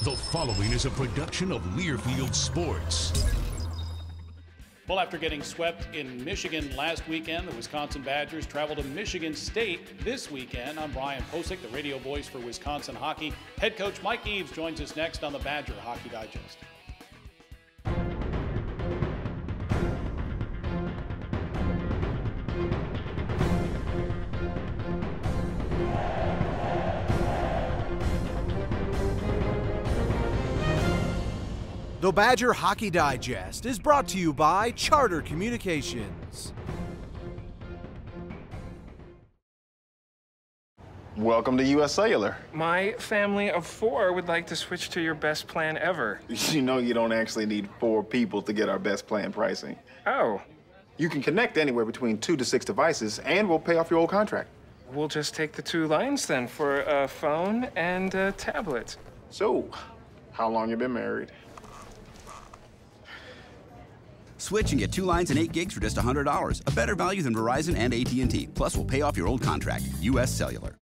The following is a production of Learfield Sports. Well, after getting swept in Michigan last weekend, the Wisconsin Badgers travel to Michigan State this weekend. I'm Brian Posick, the radio voice for Wisconsin hockey. Head coach Mike Eaves joins us next on the Badger Hockey Digest. The Badger Hockey Digest is brought to you by Charter Communications. Welcome to U.S. Cellular. My family of 4 would like to switch to your best plan ever. You know you don't actually need 4 people to get our best plan pricing. Oh. You can connect anywhere between 2 to 6 devices, and we'll pay off your old contract. We'll just take the 2 lines then for a phone and a tablet. So, how long you been married? Switch and get 2 lines and 8 gigs for just $100. A better value than Verizon and AT&T. Plus, we'll pay off your old contract. U.S. Cellular.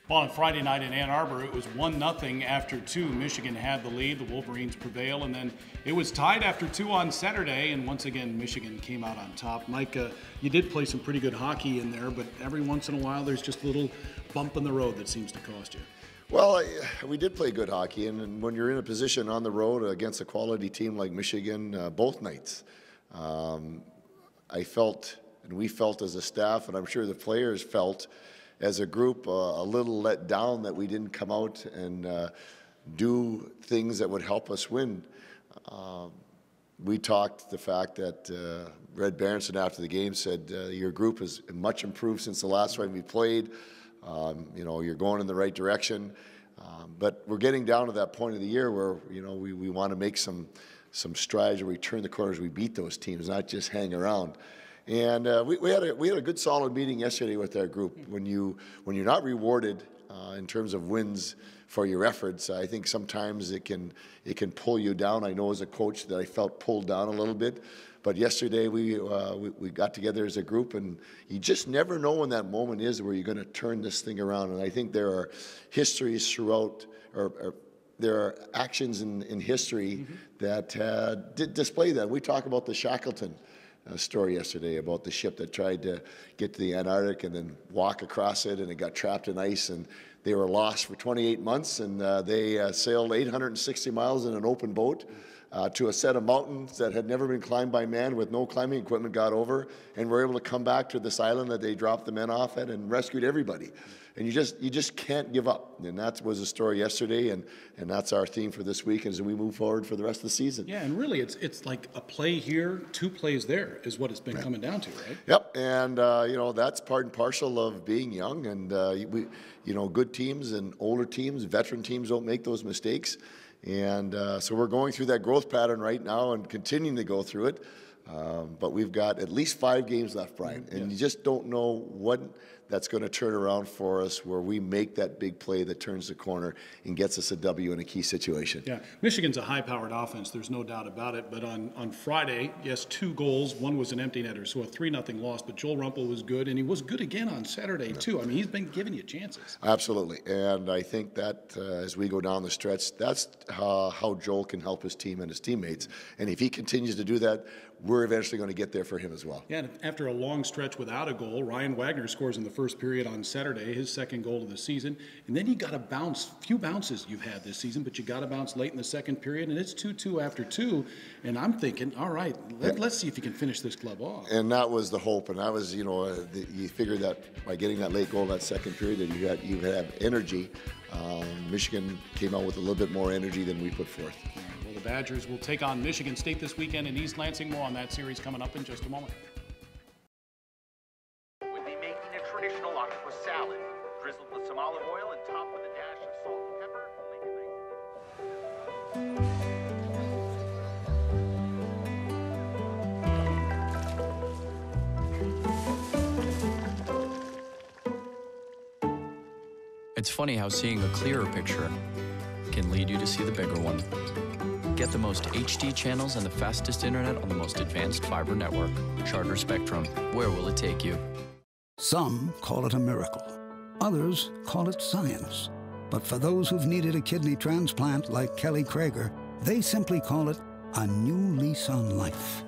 Well, on Friday night in Ann Arbor, it was 1-0 after 2. Michigan had the lead. The Wolverines prevail, and then it was tied after 2 on Saturday, and once again, Michigan came out on top. Mike, you did play some pretty good hockey in there, but every once in a while, there's just a little bump in the road that seems to cost you. Well, we did play good hockey, and when you're in a position on the road against a quality team like Michigan, both nights, I felt, and we felt as a staff, and I'm sure the players felt as a group, a little let down that we didn't come out and do things that would help us win. We talked the fact that Red Berenson after the game said, your group is much improved since the last time we played. You know, you're going in the right direction, but we're getting down to that point of the year where, you know, we want to make some strides where we turn the corners, we beat those teams, not just hang around. And we had a good solid meeting yesterday with our group. When you're not rewarded in terms of wins for your efforts, I think sometimes it can pull you down. I know as a coach that I felt pulled down a little bit. But yesterday we got together as a group, and you just never know when that moment is where you're going to turn this thing around. And I think there are histories throughout, or there are actions in history that did display that. We talk about the Shackleton story yesterday about the ship that tried to get to the Antarctic and then walk across it, and it got trapped in ice, and they were lost for 28 months, and they sailed 860 miles in an open boat. To a set of mountains that had never been climbed by man with no climbing equipment, got over, and were able to come back to this island that they dropped the men off at and rescued everybody. And you just can't give up. And that was the story yesterday, and that's our theme for this week as we move forward for the rest of the season. Yeah, and really it's like a play here, 2 plays there is what it's been coming down to, right? Yep, and you know, that's part and parcel of being young, and you know, good teams and older teams, veteran teams don't make those mistakes. And so we're going through that growth pattern right now and continuing to go through it. But we've got at least 5 games left, Brian, and you just don't know what that's going to turn around for us where we make that big play that turns the corner and gets us a W in a key situation. Yeah, Michigan's a high-powered offense, there's no doubt about it. But on Friday, yes, 2 goals, 1 was an empty netter, so a 3-0 loss. But Joel Rumpel was good, and he was good again on Saturday, too. I mean, he's been giving you chances. Absolutely, and I think that as we go down the stretch, that's how Joel can help his team and his teammates. And if he continues to do that, we're eventually going to get there for him as well. Yeah, and after a long stretch without a goal, Ryan Wagner scores in the first period on Saturday, his 2nd goal of the season. And then you got to bounce, few bounces you've had this season, but you got to bounce late in the 2nd period, and it's 2-2 after 2. And I'm thinking, all right, let's see if you can finish this club off. And that was the hope, and that was, you know, you figured that by getting that late goal in that 2nd period that you have energy. Michigan came out with a little bit more energy than we put forth. Well, the Badgers will take on Michigan State this weekend in East Lansing. More on that series coming up in just a moment. We'll be making a traditional octopus salad, drizzled with some olive oil and topped with a dash of salt and pepper. It's funny how seeing a clearer picture can lead you to see the bigger one. Get the most HD channels and the fastest internet on the most advanced fiber network. Charter Spectrum. Where will it take you? Some call it a miracle. Others call it science. But for those who've needed a kidney transplant like Kelly Krager, they simply call it a new lease on life.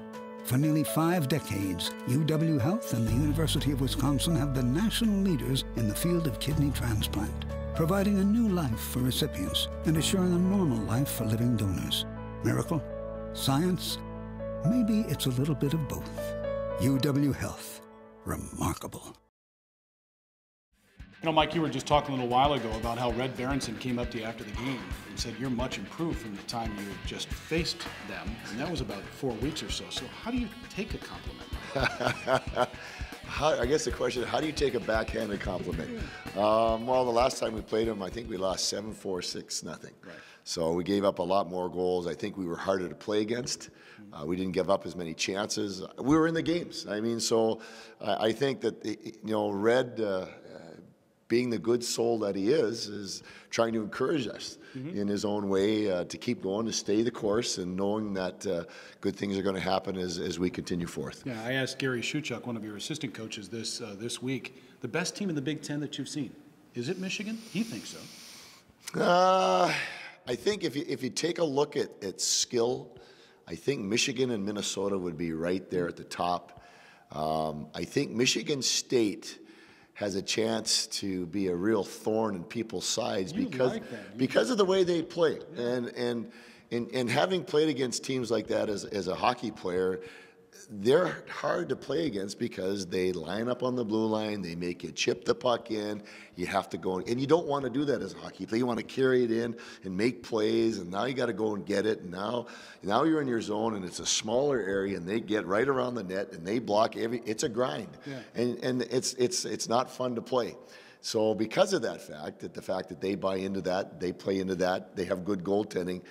For nearly 5 decades, UW Health and the University of Wisconsin have been national leaders in the field of kidney transplant, providing a new life for recipients and assuring a normal life for living donors. Miracle? Science? Maybe it's a little bit of both. UW Health. Remarkable. You know, Mike, you were just talking a little while ago about how Red Berenson came up to you after the game and said you're much improved from the time you just faced them, and that was about 4 weeks or so. So how do you take a compliment? I guess the question is, how do you take a backhanded compliment? Well, the last time we played them, I think we lost 7-4, 6-0. Right. So we gave up a lot more goals. I think we were harder to play against. We didn't give up as many chances. We were in the games. I mean, so I think that, Red, being the good soul that he is trying to encourage us in his own way to keep going, to stay the course, and knowing that good things are going to happen as we continue forth. Yeah, I asked Gary Shuchuk, one of your assistant coaches, this week, the best team in the Big Ten that you've seen. Is it Michigan? He thinks so. I think if you take a look at skill, I think Michigan and Minnesota would be right there at the top. I think Michigan State has a chance to be a real thorn in people's sides because of the way they play. Yeah. And having played against teams like that as a hockey player, they're hard to play against because they line up on the blue line, they make you chip the puck in, you have to go, and you don't want to do that as a hockey player. You want to carry it in and make plays, and now you got to go and get it, and now you're in your zone, and it's a smaller area, and they get right around the net, and they block it's a grind. Yeah. And it's not fun to play. So because of that fact, the fact that they buy into that, they play into that, they have good goaltending,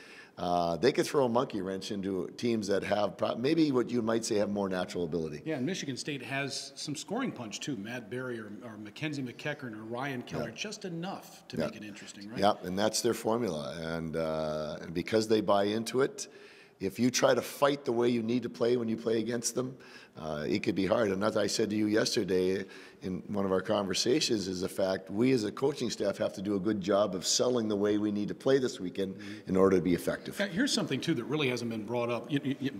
they could throw a monkey wrench into teams that have maybe what you might say have more natural ability. Yeah, and Michigan State has some scoring punch too. Matt Berry or Mackenzie McEachern or Ryan Keller, just enough to make it interesting, right? Yeah, and that's their formula. And because they buy into it, if you try to fight the way you need to play when you play against them, it could be hard. And as I said to you yesterday in one of our conversations, is the fact we as a coaching staff have to do a good job of selling the way we need to play this weekend in order to be effective. Now, here's something, too, that really hasn't been brought up.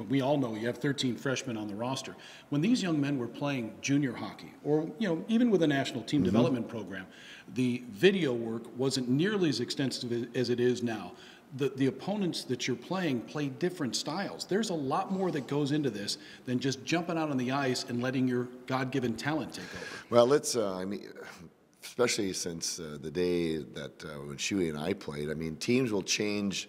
We all know you have 13 freshmen on the roster. When these young men were playing junior hockey, or even with a national team development program, the video work wasn't nearly as extensive as it is now. The opponents that you're playing play different styles. There's a lot more that goes into this than just jumping out on the ice and letting your God-given talent take over. Well, especially since the day that when Shuey and I played, teams will change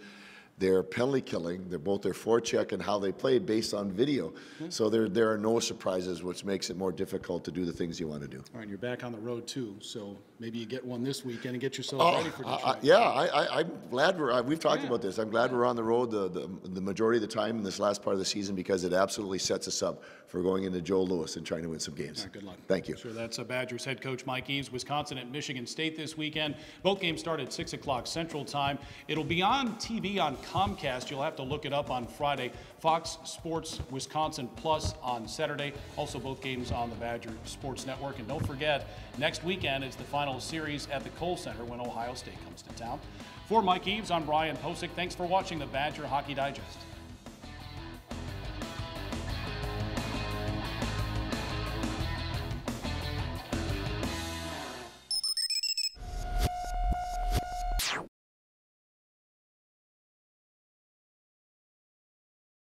their penalty killing, both their forecheck and how they play based on video. So there are no surprises, which makes it more difficult to do the things you want to do. All right, you're back on the road too, so maybe you get one this weekend and get yourself ready for Detroit. I'm glad we've talked about this. I'm glad we're on the road the majority of the time in this last part of the season because it absolutely sets us up for going into Joe Louis and trying to win some games. Right, good luck. Thank you. Sure, that's Badgers head coach Mike Eaves. Wisconsin at Michigan State this weekend. Both games start at 6 o'clock Central Time. It'll be on TV on Comcast. You'll have to look it up on Friday. Fox Sports Wisconsin Plus on Saturday. Also both games on the Badger Sports Network. And don't forget, next weekend is the final series at the Kohl Center when Ohio State comes to town. For Mike Eaves, I'm Brian Posick. Thanks for watching the Badger Hockey Digest.